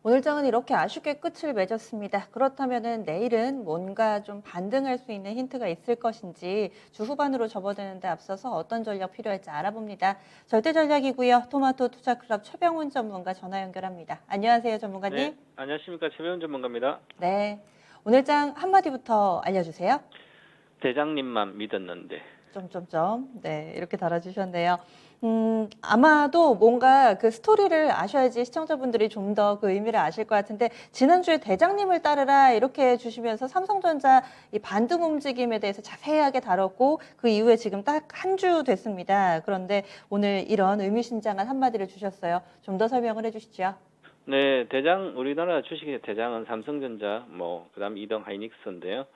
오늘 장은 이렇게 아쉽게 끝을 맺었습니다. 그렇다면 내일은 뭔가 좀 반등할 수 있는 힌트가 있을 것인지 주 후반으로 접어드는 데 앞서서 어떤 전략 필요할지 알아봅니다. 절대 전략이고요. 토마토 투자클럽 최병훈 전문가 전화 연결합니다. 안녕하세요, 네, 전문가님. 안녕하십니까. 최배운 전문가입니다. 네. 오늘 장 한마디부터 알려주세요. 대장님만 믿었는데. 점점점. 네, 이렇게 달아주셨네요. 아마도 뭔가 그 스토리를 아셔야지 시청자분들이 좀 더 그 의미를 아실 것 같은데, 지난주에 대장님을 따르라 이렇게 주시면서 삼성전자 이 반등 움직임에 대해서 자세하게 다뤘고, 그 이후에 지금 딱 한 주 됐습니다. 그런데 오늘 이런 의미심장한 한마디를 주셨어요. 좀 더 설명을 해주시죠. 네, 우리나라 주식의 대장은 삼성전자, 그다음 2등 하이닉스인데요.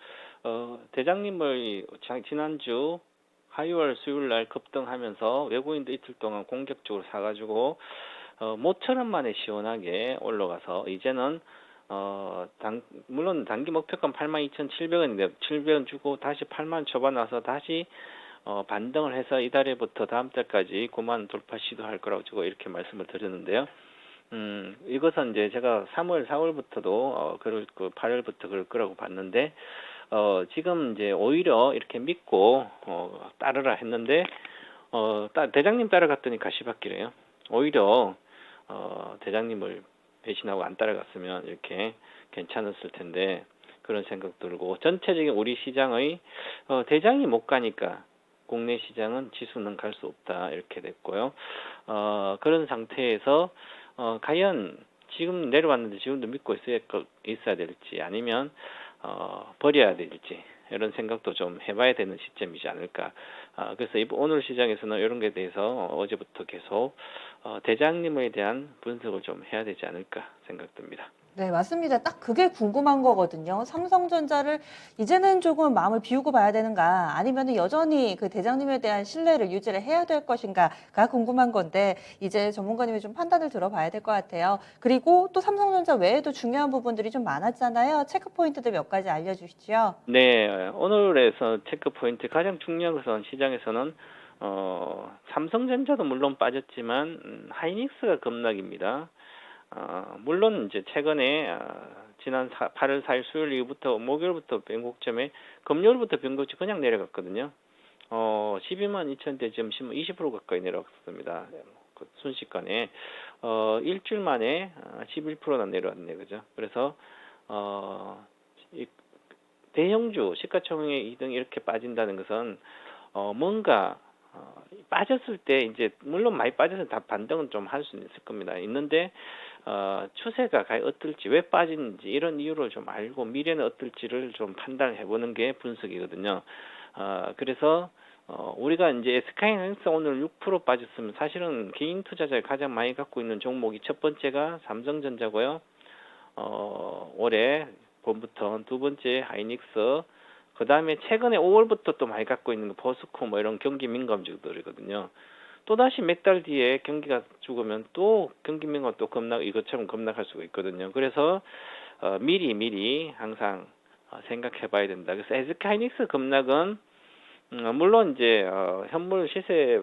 대장님을 지난주 화요일, 수요일 날 급등하면서 외국인도 이틀 동안 공격적으로 사가지고, 모처럼 만에 시원하게 올라가서, 이제는, 물론 단기 목표가 82,700원인데, 700원 주고 다시 8만 초반 와서 다시, 반등을 해서 이달에부터 다음 달까지 9만 돌파 시도할 거라고 지금 이렇게 말씀을 드렸는데요. 이것은 이제 제가 3월, 4월부터도, 8월부터 그럴 거라고 봤는데, 지금 이제 오히려 이렇게 믿고, 따르라 했는데, 대장님 따라갔더니 가시밭길이에요. 오히려, 대장님을 배신하고 안 따라갔으면 이렇게 괜찮았을 텐데, 그런 생각 들고, 전체적인 우리 시장의, 대장이 못 가니까, 국내 시장은 지수는 갈 수 없다. 이렇게 됐고요. 그런 상태에서, 과연 지금 내려왔는데 지금도 믿고 있어야 될지 아니면 버려야 될지 이런 생각도 좀 해봐야 되는 시점이지 않을까. 그래서 오늘 시장에서는 이런 게 대해서 어제부터 계속 대장님에 대한 분석을 좀 해야 되지 않을까 생각됩니다. 네, 맞습니다. 딱 그게 궁금한 거거든요. 삼성전자를 이제는 조금 마음을 비우고 봐야 되는가, 아니면 여전히 그 대장님에 대한 신뢰를 유지를 해야 될 것인가가 궁금한 건데, 이제 전문가님의 좀 판단을 들어봐야 될 것 같아요. 그리고 또 삼성전자 외에도 중요한 부분들이 좀 많았잖아요. 체크 포인트들 몇 가지 알려주시죠. 네, 오늘에서 체크 포인트 가장 중요한 것은 시장에서는 삼성전자도 물론 빠졌지만 하이닉스가 급락입니다. 물론 이제 최근에 지난 8월 4일 수요일 이후부터 목요일부터 변곡점에 금요일부터 변곡점 그냥 내려갔거든요. 12만 2천 대 지금 20% 가까이 내려갔습니다. 그 순식간에 일주일 만에 11%나 내려왔네, 그죠? 그래서 이 대형주 시가총액 2등 이렇게 빠진다는 것은 뭔가 빠졌을 때 이제 물론 많이 빠져서 다 반등은 좀 할 수는 있을 겁니다. 있는데 추세가 과연 어떨지 왜 빠지는지 이런 이유를 좀 알고 미래는 어떨지를 좀 판단해 보는 게 분석이거든요. 그래서 우리가 이제 SK하이닉스 오늘 6% 빠졌으면 사실은 개인 투자자가 가장 많이 갖고 있는 종목이 첫 번째가 삼성전자고요. 올해 봄부터 두 번째 하이닉스, 그 다음에 최근에 5월부터 또 많이 갖고 있는 포스코 이런 경기 민감주들이거든요. 또다시 몇 달 뒤에 경기가 죽으면 또 경기 민감 또 이것처럼 급락할 수가 있거든요. 그래서 미리 항상 생각해 봐야 된다. 그래서 SK하이닉스 급락은 물론 이제 현물 시세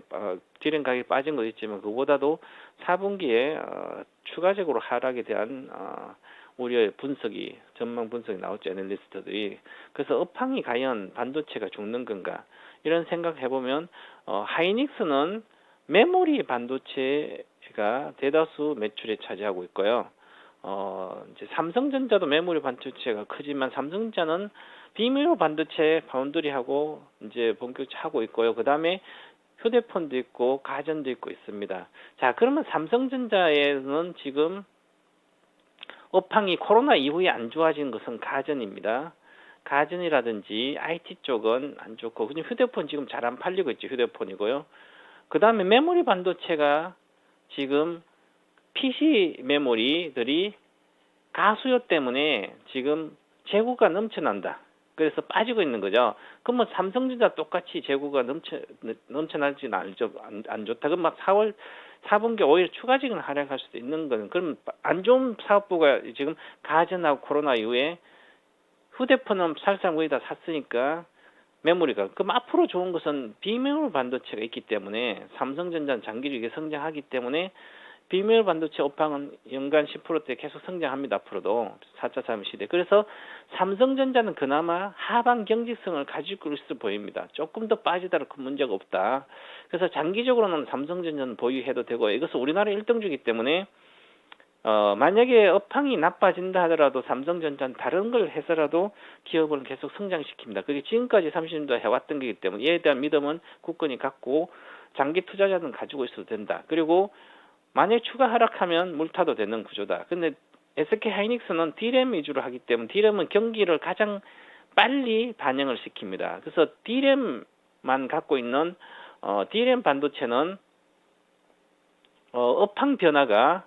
디램 가격이 빠진 거 있지만 그보다도 4분기에 추가적으로 하락에 대한 우려의 전망 분석이 나왔죠, 애널리스트들이. 그래서 업황이 과연 반도체가 죽는 건가 이런 생각 해보면 하이닉스는 메모리 반도체가 대다수 매출에 차지하고 있고요. 이제 삼성전자도 메모리 반도체가 크지만 삼성전자는 비밀 반도체 파운드리하고 이제 본격적으로 하고 있고요. 그 다음에 휴대폰도 있고 가전도 있고 있습니다. 자, 그러면 삼성전자에는 지금 업황이 코로나 이후에 안 좋아진 것은 가전입니다. 가전이라든지 IT 쪽은 안 좋고, 그냥 휴대폰 지금 잘 안 팔리고 있죠. 휴대폰이고요. 그 다음에 메모리 반도체가 지금 PC 메모리들이 가수요 때문에 지금 재고가 넘쳐난다. 그래서 빠지고 있는 거죠. 그럼 삼성전자 똑같이 재고가 넘쳐날지는 안 좋다. 그럼 4분기 오히려 추가적인 하락할 수도 있는 거는, 그럼 안 좋은 사업부가 지금 가전하고 코로나 이후에 휴대폰은 사실상 거의 다 샀으니까 메모리가. 그럼 앞으로 좋은 것은 비메모리 반도체가 있기 때문에 삼성전자는 장기적으로 성장하기 때문에 비메모리 반도체 업황은 연간 10%대 계속 성장합니다. 앞으로도 4차 산업 시대. 그래서 삼성전자는 그나마 하반 경직성을 가지고 있어 보입니다. 조금 더 빠지더라도 큰 문제가 없다. 그래서 장기적으로는 삼성전자는 보유해도 되고, 이것은 우리나라 1등주기 때문에 만약에 업황이 나빠진다 하더라도 삼성전자는 다른 걸 해서라도 기업을 계속 성장시킵니다. 그게 지금까지 30년도 해왔던 거기 때문에 이에 대한 믿음은 굳건히 갖고 장기 투자자는 가지고 있어도 된다. 그리고 만약 추가 하락하면 물타도 되는 구조다. 근데 SK 하이닉스는 D램 위주로 하기 때문에 D램은 경기를 가장 빨리 반영을 시킵니다. 그래서 D램만 갖고 있는 D램 반도체는 업황 변화가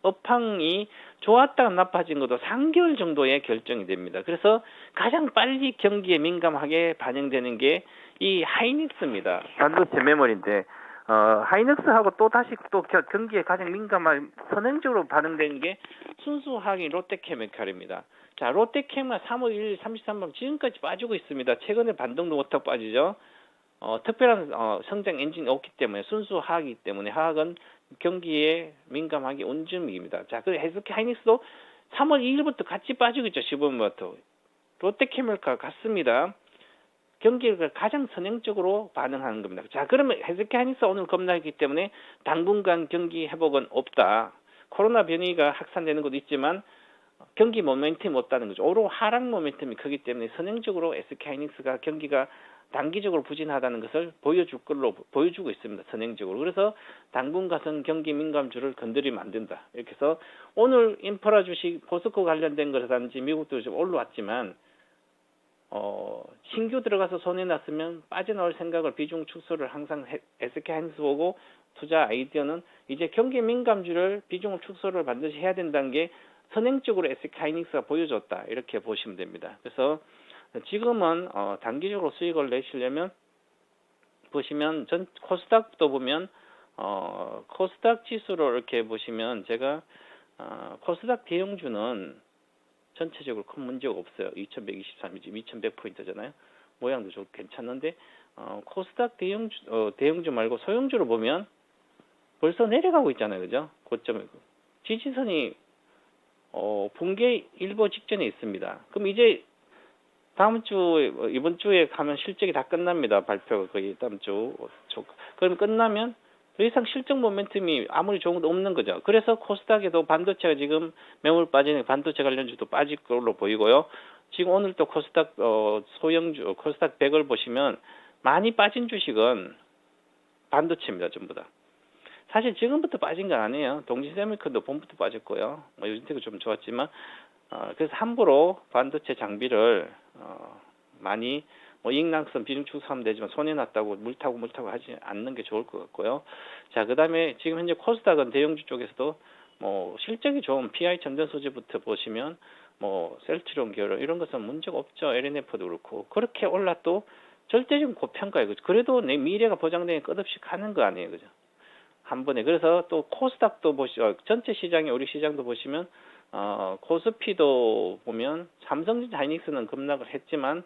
업황이 좋았다가 나빠진 것도 3개월 정도에 결정이 됩니다. 그래서 가장 빨리 경기에 민감하게 반영되는 게 이 하이닉스입니다. 반도체 메모리인데 하이닉스하고 또 다시 또 경기에 가장 민감한 선행적으로 반응되는 게 순수화학인 롯데케미칼입니다. 자, 롯데케미칼 3월 1일 33번 지금까지 빠지고 있습니다. 최근에 반등도 못하고 빠지죠. 특별한 성장 엔진이 없기 때문에 순수화학이기 때문에 화학은 경기에 민감하게 온전입니다. 자, 그 SK 하이닉스도 3월 2일부터 같이 빠지고 있죠. 15분부터. 롯데케미칼 같습니다. 경기를 가장 선행적으로 반응하는 겁니다. 자, 그러면 SK 하이닉스 오늘 겁나기 때문에 당분간 경기 회복은 없다. 코로나 변이가 확산되는 것도 있지만 경기 모멘텀이 없다는 거죠. 오로 하락 모멘텀이 크기 때문에 선행적으로 SK 하이닉스가 경기가 단기적으로 부진하다는 것을 보여주고 있습니다. 선행적으로. 그래서 당분간은 경기 민감주를 건드리면 안 된다. 이렇게 해서 오늘 인프라 주식 포스코 관련된 것이라든지 미국도 좀 올라왔지만 신규 들어가서 손해났으면 빠져나올 생각을 비중 축소를 항상 SK 하이닉스 보고 투자 아이디어는 이제 경기 민감주를 비중 축소를 반드시 해야 된다는 게 선행적으로 SK 하이닉스가 보여줬다. 이렇게 보시면 됩니다. 그래서 지금은 단기적으로 수익을 내시려면 보시면 전 코스닥도 보면 코스닥 지수로 이렇게 보시면 제가 코스닥 대형주는 전체적으로 큰 문제가 없어요. 2123이지 2100포인트잖아요. 모양도 좀 괜찮은데 코스닥 대형주 말고 소형주로 보면 벌써 내려가고 있잖아요. 그죠? 고점에 지지선이 붕괴 일보 직전에 있습니다. 그럼 이제 다음 주 이번 주에 가면 실적이 다 끝납니다. 발표가 거의 다음 주. 그럼 끝나면 더 이상 실적 모멘텀이 아무리 좋은 것도 없는 거죠. 그래서 코스닥에도 반도체가 지금 매물 빠지는 반도체 관련주도 빠질 걸로 보이고요. 지금 오늘 또 코스닥 소형주 코스닥 100을 보시면 많이 빠진 주식은 반도체입니다. 전부 다. 사실 지금부터 빠진 건 아니에요. 동지세미콘도 봄부터 빠졌고요. 요즘태가 좀 좋았지만 그래서 함부로 반도체 장비를 많이 이익낭선 비중 축소하면 되지만 손해났다고 물타고 하지 않는 게 좋을 것 같고요. 자, 그 다음에 지금 현재 코스닥은 대형주 쪽에서도 실적이 좋은 PI 전전 소재부터 보시면 셀트리온 계열 이런 것은 문제가 없죠. LNF도 그렇고 그렇게 올라도 절대적인 고평가예요. 그래도 내 미래가 보장되니 끝없이 가는 거 아니에요, 그죠? 한 번에. 그래서 또 코스닥도 전체 시장이 우리 시장도 보시면 코스피도 보면 삼성전자 하이닉스는 급락을 했지만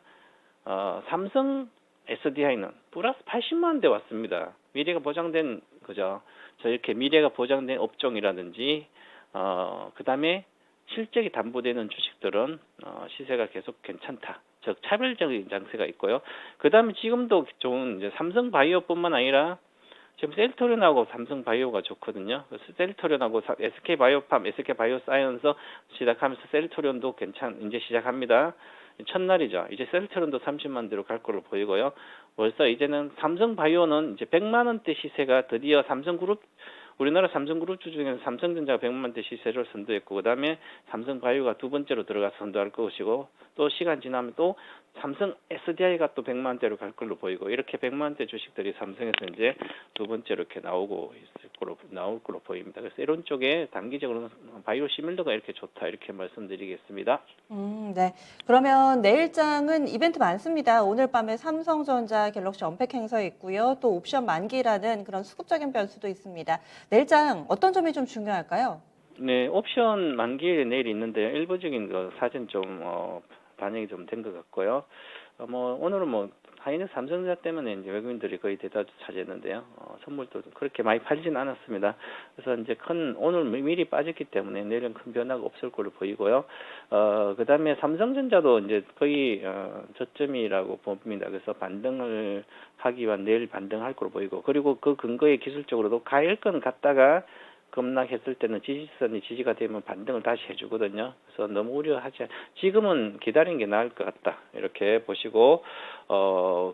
삼성 SDI는 플러스 80만 원대 왔습니다. 미래가 보장된 거죠. 이렇게 미래가 보장된 업종이라든지 그다음에 실적이 담보되는 주식들은 시세가 계속 괜찮다. 즉 차별적인 장세가 있고요. 그다음에 지금도 좋은 이제 삼성바이오뿐만 아니라 지금 셀트리온하고 삼성바이오가 좋거든요. 그래서 셀트리온하고 SK바이오팜, SK바이오사이언스 시작하면서 셀트리온도 이제 시작합니다. 첫날이죠. 이제 셀트리온도 30만 대로 갈 걸로 보이고요. 벌써 이제는 삼성바이오는 이제 100만 원대 시세가 드디어 우리나라 삼성그룹주 중에는 삼성전자가 100만 원대 시세를 선도했고 그다음에 삼성바이오가 두 번째로 들어가서 선도할 것이고 또 시간 지나면 또 삼성 SDI가 또 100만 원대로 갈 걸로 보이고 이렇게 100만 원대 주식들이 삼성에서 이제 두 번째로 이렇게 나올 걸로 보입니다. 그래서 이런 쪽에 단기적으로는 바이오 시밀러가 이렇게 좋다 이렇게 말씀드리겠습니다. 네. 그러면 내일장은 이벤트 많습니다. 오늘 밤에 삼성전자 갤럭시 언팩 행사 있고요. 또 옵션 만기라는 그런 수급적인 변수도 있습니다. 내일장 어떤 점이 좀 중요할까요? 네, 옵션 만기일이 내일 있는데요. 일부적인 사진 좀 반영이 좀 된 것 같고요. 오늘은 하이닉스 삼성전자 때문에 이제 외국인들이 거의 대다수 차지했는데요. 선물도 그렇게 많이 팔지는 않았습니다. 그래서 이제 오늘 미리 빠졌기 때문에 내일은 큰 변화가 없을 걸로 보이고요. 그다음에 삼성전자도 이제 거의 저점이라고 봅니다. 그래서 반등을 하기 위한 내일 반등할 걸로 보이고, 그리고 그 근거에 기술적으로도 가일권 갔다가 급락했을 때는 지지선이 지지가 되면 반등을 다시 해주거든요. 그래서 너무 우려하지 지금은 기다리는 게 나을 것 같다 이렇게 보시고,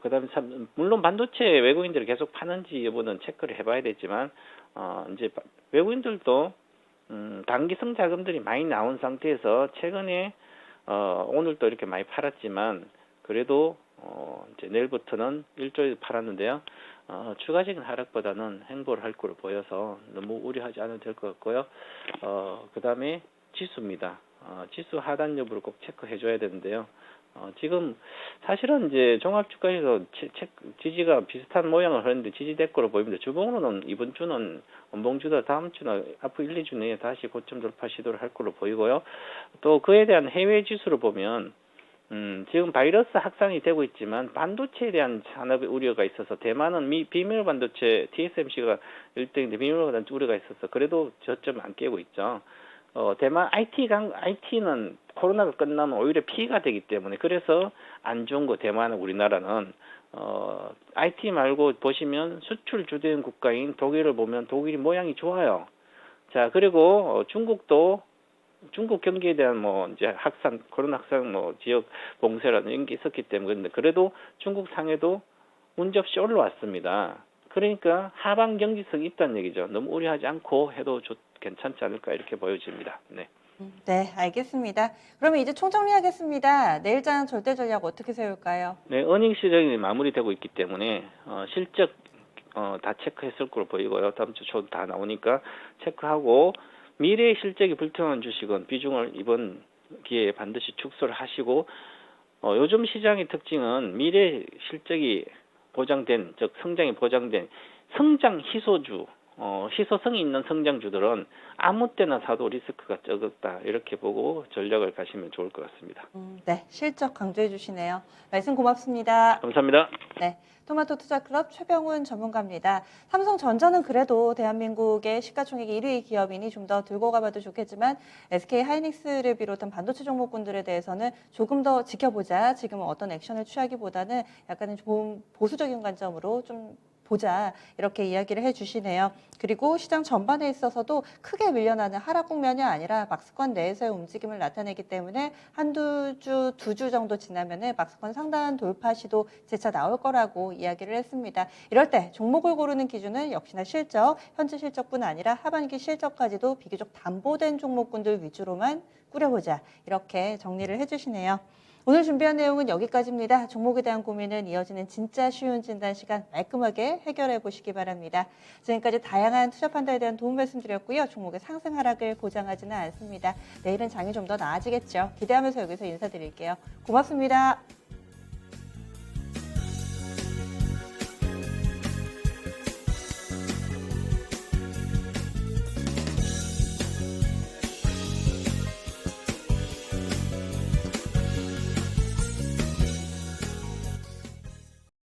그다음에 물론 반도체 외국인들이 계속 파는지 여부는 체크를 해봐야 되지만, 이제 외국인들도 단기성 자금들이 많이 나온 상태에서 최근에 오늘도 이렇게 많이 팔았지만, 그래도 이제 내일부터는 일조일 팔았는데요. 추가적인 하락보다는 행보를 할 걸로 보여서 너무 우려하지 않아도 될 것 같고요. 그다음에 지수입니다. 지수 하단 여부를 꼭 체크해 줘야 되는데요. 지금 사실은 이제 종합주가에서 지지가 비슷한 모양을 하는데 지지될 거로 보입니다. 주봉으로는 이번 주는 원봉주다 다음 주나 앞으로 1, 2주 내에 다시 고점 돌파 시도를 할 걸로 보이고요. 또 그에 대한 해외 지수를 보면 지금 바이러스 확산이 되고 있지만 반도체에 대한 산업의 우려가 있어서 대만은 비메모리 반도체 TSMC가 1등인데 비메모리 반도체 우려가 있어서 그래도 저점 안 깨고 있죠. 대만 IT는 코로나가 끝나면 오히려 피해가 되기 때문에 그래서 안 좋은 거 대만은 우리나라는 IT 말고 보시면 수출 주된 국가인 독일을 보면 독일이 모양이 좋아요. 자, 그리고 중국 경기에 대한 이제 코로나 확산 지역 봉쇄라는 이런 게 있었기 때문에 그래도 중국 상해도 문제없이 올라왔습니다. 그러니까 하방 경직성이 있다는 얘기죠. 너무 우려하지 않고 해도 괜찮지 않을까 이렇게 보여집니다. 네. 네, 알겠습니다. 그러면 이제 총정리하겠습니다. 내일장 절대 전략 어떻게 세울까요? 네, 어닝 시즌이 마무리되고 있기 때문에 실적 다 체크했을 걸로 보이고요. 다음 주 초 다 나오니까 체크하고 미래의 실적이 불투명한 주식은 비중을 이번 기회에 반드시 축소를 하시고, 요즘 시장의 특징은 미래 실적이 보장된, 즉 성장이 보장된 성장 희소주, 희소성이 있는 성장주들은 아무 때나 사도 리스크가 적다 이렇게 보고 전략을 가시면 좋을 것 같습니다. 네, 실적 강조해 주시네요. 말씀 고맙습니다. 감사합니다. 네, 토마토 투자클럽 최병훈 전문가입니다. 삼성전자는 그래도 대한민국의 시가총액 1위 기업이니 좀 더 들고 가봐도 좋겠지만 SK 하이닉스를 비롯한 반도체 종목군들에 대해서는 조금 더 지켜보자. 지금은 어떤 액션을 취하기보다는 약간은 좀 보수적인 관점으로 좀 보자 이렇게 이야기를 해주시네요. 그리고 시장 전반에 있어서도 크게 밀려나는 하락 국면이 아니라 박스권 내에서의 움직임을 나타내기 때문에 한두 주, 2주 정도 지나면은 박스권 상단 돌파 시도 재차 나올 거라고 이야기를 했습니다. 이럴 때 종목을 고르는 기준은 역시나 실적, 현재 실적뿐 아니라 하반기 실적까지도 비교적 담보된 종목군들 위주로만 꾸려보자 이렇게 정리를 해주시네요. 오늘 준비한 내용은 여기까지입니다. 종목에 대한 고민은 이어지는 진짜 쉬운 진단 시간 말끔하게 해결해 보시기 바랍니다. 지금까지 다양한 투자 판단에 대한 도움 말씀드렸고요. 종목의 상승 하락을 보장하지는 않습니다. 내일은 장이 좀 더 나아지겠죠. 기대하면서 여기서 인사드릴게요. 고맙습니다.